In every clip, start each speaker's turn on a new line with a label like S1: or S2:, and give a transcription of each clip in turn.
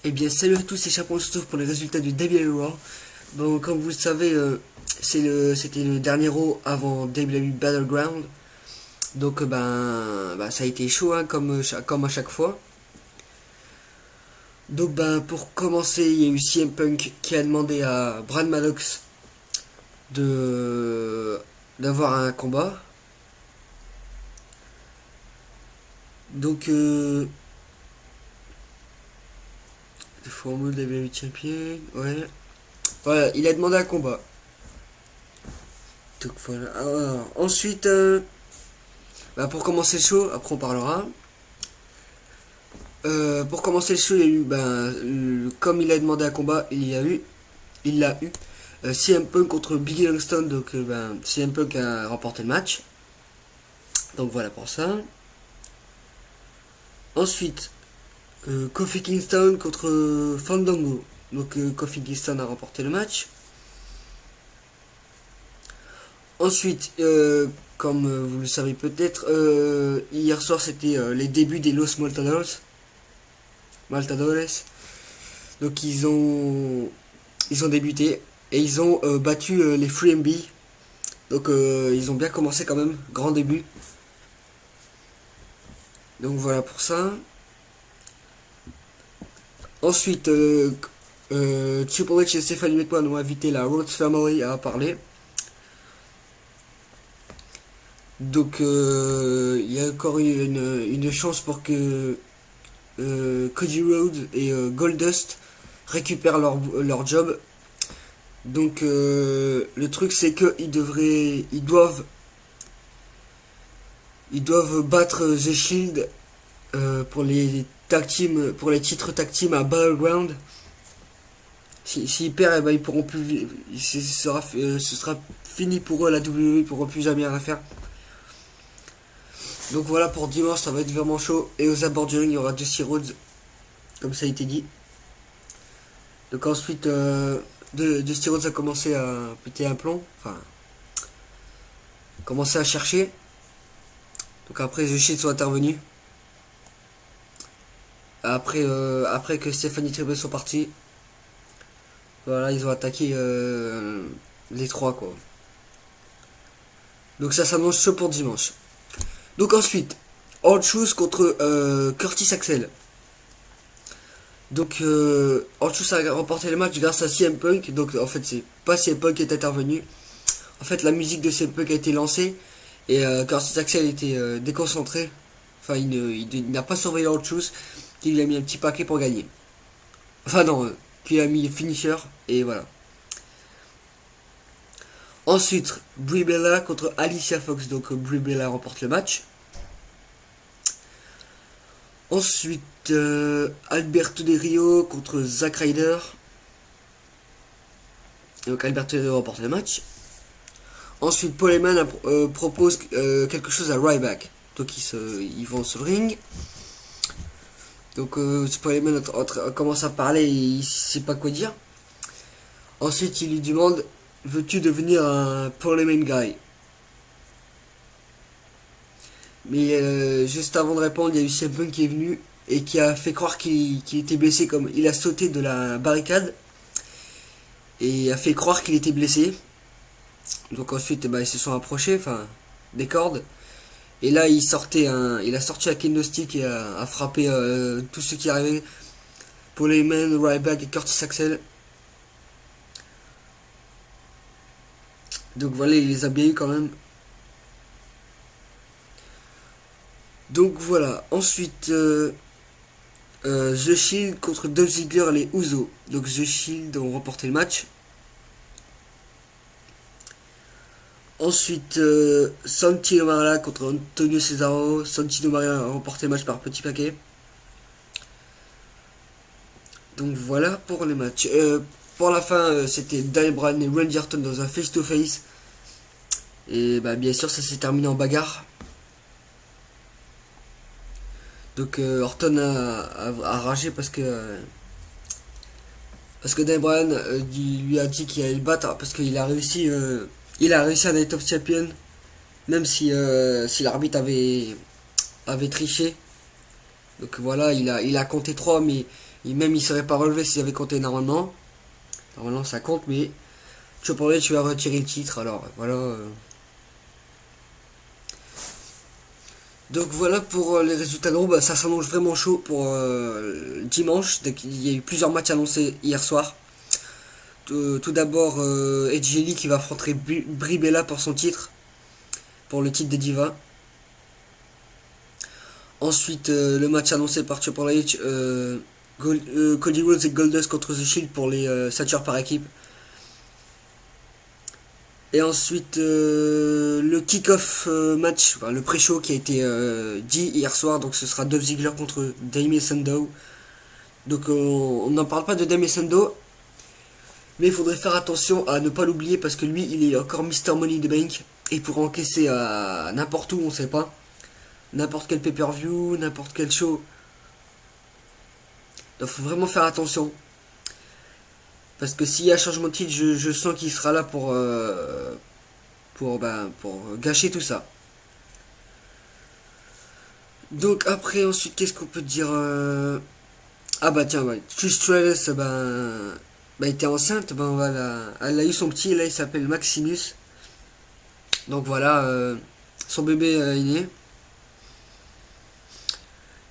S1: Eh bien salut à tous, c'est Chapon se trouve pour les résultats du WWE Raw. Bon, comme vous le savez, c'était le dernier Raw avant WWE Battleground. Donc ça a été chaud, hein, comme à chaque fois. Donc pour commencer, il y a eu CM Punk qui a demandé à Brad Maddox d'avoir un combat. Donc formule WWE Champion, ouais. Voilà, il a demandé un combat. Donc voilà. Alors, ensuite, pour commencer le show, après on parlera. Pour commencer le show, il y a eu, comme il a demandé un combat, il l'a eu. CM Punk contre Biggie Langston, donc CM Punk a remporté le match. Donc voilà pour ça. Ensuite, Kofi Kingston contre Fandango. Donc Kofi Kingston a remporté le match. Ensuite, comme vous le savez peut-être, hier soir c'était les débuts des Los Matadores. Donc ils ont débuté et ils ont battu les Free MB. Donc ils ont bien commencé quand même, grand début. Donc voilà pour ça. Ensuite, Triple H et Stephanie McMahon ont invité la Rhodes Family à parler. Donc il y a encore eu une chance pour que Cody Rhodes et Goldust récupèrent leur job. Donc le truc c'est que ils doivent battre The Shield pour les tag team, pour les titres tag team à Battleground. S'ils perdent, ils pourront plus, ce sera fini pour eux, la WWE, ils pourront plus jamais rien faire. Donc voilà, pour dimanche ça va être vraiment chaud. Et aux abords du ring il y aura Dusty Rhodes, comme ça a été dit. Donc ensuite Dusty Rhodes a commencé à péter un plomb, enfin commencé à chercher. Donc après The Shield sont intervenus. Après que Stephanie Triple sont partis, voilà, ils ont attaqué les trois quoi. Donc ça s'annonce chaud pour dimanche. Donc ensuite, R-Truth contre Curtis Axel. Donc R-Truth a remporté le match grâce à CM Punk. Donc en fait c'est pas CM Punk qui est intervenu. En fait la musique de CM Punk a été lancée et Curtis Axel était déconcentré. Enfin il n'a pas surveillé R-Truth, qui lui a mis un petit paquet pour gagner. Enfin non, qui a mis finisher et voilà. Ensuite, Brie Bella contre Alicia Fox. Donc Brie Bella remporte le match. Ensuite, Alberto Del Rio contre Zack Ryder. Donc Alberto Del Rio remporte le match. Ensuite, Paul Heyman propose quelque chose à Ryback. Donc ils vont sur le ring. Donc Paul Heyman commence à parler et il sait pas quoi dire. Ensuite, il lui demande: veux-tu devenir un Paul Heyman guy? Mais juste avant de répondre, il y a eu CM Punk qui est venu et qui a fait croire qu'il était blessé, comme il a sauté de la barricade et a fait croire qu'il était blessé. Donc ensuite ils se sont approchés, enfin des cordes. Et là il a sorti un kendo stick et a frappé tous ceux qui arrivaient. Paul Heyman, Ryback et Curtis Axel. Donc voilà, il les a bien eu quand même. Donc voilà, ensuite The Shield contre Dolph Ziggler et les Usos. Donc The Shield ont remporté le match. Ensuite Santino Marella contre Antonio Cesaro. Santino Marella a remporté le match par petit paquet. Donc voilà pour les matchs. Pour la fin c'était Daniel Bryan et Randy Orton dans un face to face. Et bien sûr ça s'est terminé en bagarre. Donc Orton a ragé parce que Daniel Bryan lui a dit qu'il allait le battre parce qu'il a réussi à Night of Champion, même si l'arbitre avait triché. Donc voilà, il a compté 3 mais Et même il serait pas relevé s'il avait compté normalement. Normalement ça compte, mais Triple H va retirer le titre, alors voilà. Donc voilà pour les résultats de Raw, bah, ça s'annonce vraiment chaud pour dimanche. Il y a eu plusieurs matchs annoncés hier soir. Tout d'abord Edge Lee qui va affronter Brie Bella pour son titre, pour le titre des Divas. Ensuite le match annoncé par Triple H, Cody Rhodes et Goldust contre The Shield pour les ceintures par équipe. Et ensuite le kick-off match, enfin, le pré-show qui a été dit hier soir, donc ce sera Dolph Ziggler contre Damien Sandow. Donc on n'en parle pas de Damien Sandow, mais il faudrait faire attention à ne pas l'oublier parce que lui il est encore Mr. Money in the Bank et il pourrait encaisser à n'importe où, on sait pas. N'importe quel pay-per-view, n'importe quel show. Donc faut vraiment faire attention. Parce que s'il y a changement de titre, je sens qu'il sera là pour gâcher tout ça. Donc après, ensuite, qu'est-ce qu'on peut dire Ah bah tiens, ouais. Trish Stratus, était enceinte, voilà. Elle a eu son petit, là il s'appelle Maximus. Donc voilà, son bébé est né.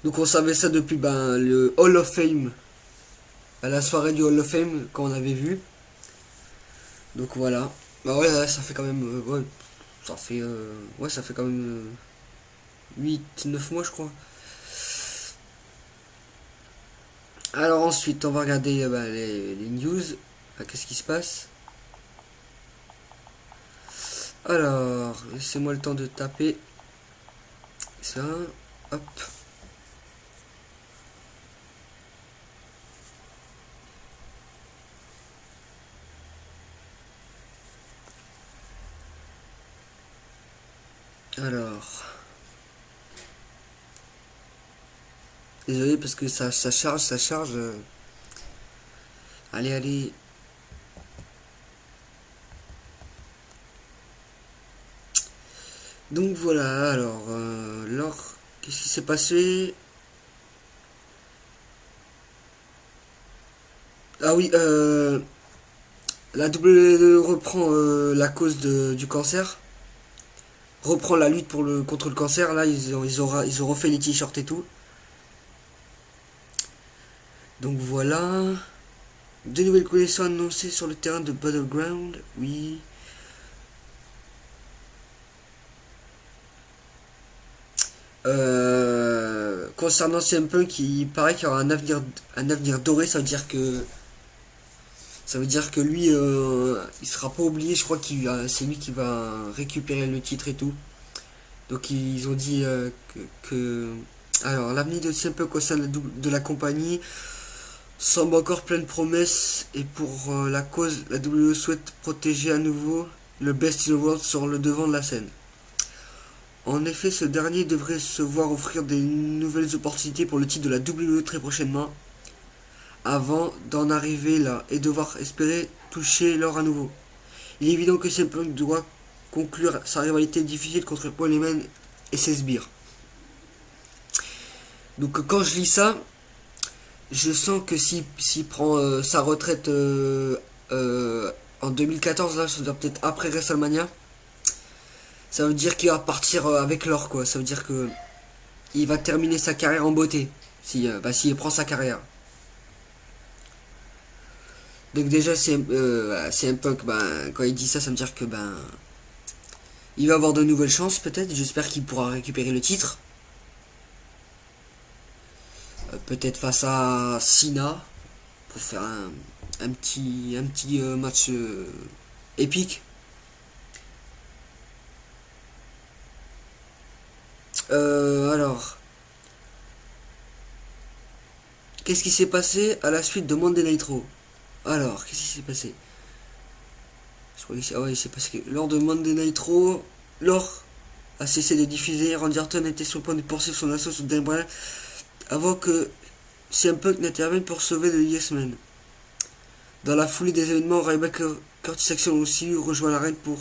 S1: Donc on savait ça depuis le Hall of Fame. À la soirée du Hall of Fame, quand on avait vu. Donc voilà. Bah ouais, ça fait quand même... ça fait quand même 8-9 mois, je crois. Alors ensuite, on va regarder les news. Qu'est-ce qui se passe? Alors, laissez-moi le temps de taper ça. Hop. Alors, désolé parce que ça charge. Allez. Donc voilà, alors, qu'est-ce qui s'est passé? Ah oui, la WWE reprend la cause du cancer. Reprend la lutte contre le cancer. Là, ils ont refait les t-shirts et tout. Donc voilà. De nouvelles collections annoncées sur le terrain de Battleground. Oui. Concernant CM Punk, il paraît qu'il y aura un avenir doré. Ça veut dire que lui, il sera pas oublié. Je crois que c'est lui qui va récupérer le titre et tout. Donc ils ont dit alors l'avenir de CM Punk au sein de la compagnie semble encore plein de promesses et pour la cause, la WWE souhaite protéger à nouveau le Best in the World sur le devant de la scène. En effet, ce dernier devrait se voir offrir des nouvelles opportunités pour le titre de la WWE très prochainement, avant d'en arriver là et devoir espérer toucher l'or à nouveau. Il est évident que CM Punk doit conclure sa rivalité difficile contre Paul Heyman et ses sbires. Donc quand je lis ça, je sens que s'il prend sa retraite en 2014, là, ça doit peut-être après WrestleMania. Ça veut dire qu'il va partir avec l'or, quoi. Ça veut dire que il va terminer sa carrière en beauté. S'il prend sa carrière. Donc déjà, c'est un Punk, quand il dit ça, ça veut dire que il va avoir de nouvelles chances peut-être. J'espère qu'il pourra récupérer le titre. Peut-être face à Cena pour faire un petit match épique. Alors, qu'est-ce qui s'est passé à la suite de Monday Night Raw? Alors, qu'est-ce qui s'est passé? Je crois il s'est passé que lors de Monday Night Raw, Lore a cessé de diffuser. Randy Orton était sur le point de poursuivre son assaut sur Dan Bryan avant que CM Punk n'intervienne pour sauver le Yes Man. Dans la foulée des événements, Ryback et Curtis Axel ont aussi rejoint l'arène pour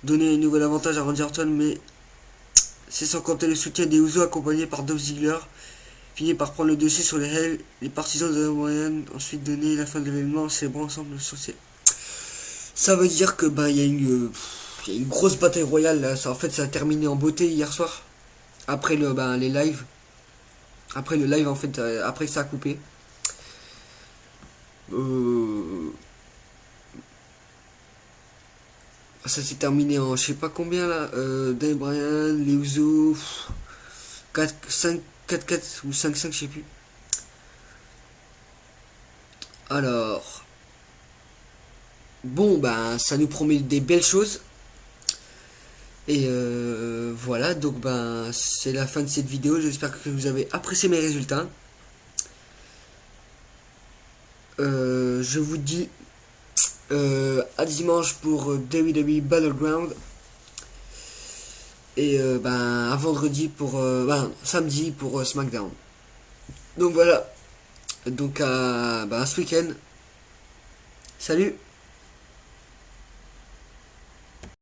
S1: donner un nouvel avantage à Randy Orton, mais c'est sans compter le soutien des Usos accompagnés par Dolph Ziggler finit par prendre le dessus sur les Hells. Les partisans de Bryan ensuite donné la fin de l'événement, célébrant ensemble le succès. Ça veut dire que il y a une grosse bataille royale là. Ça, en fait, ça a terminé en beauté hier soir. Après les lives. Après le live en fait, après ça a coupé. Ça s'est terminé en je sais pas combien là. Daniel Bryan, les Usos, 4-5, 4-4 ou 5-5, je sais plus. Alors, bon, ça nous promet des belles choses. Et voilà, donc c'est la fin de cette vidéo. J'espère que vous avez apprécié mes résultats. Je vous dis à dimanche pour WWE Battleground. Et à vendredi pour samedi pour SmackDown. Donc voilà. Donc à ce week-end. Salut.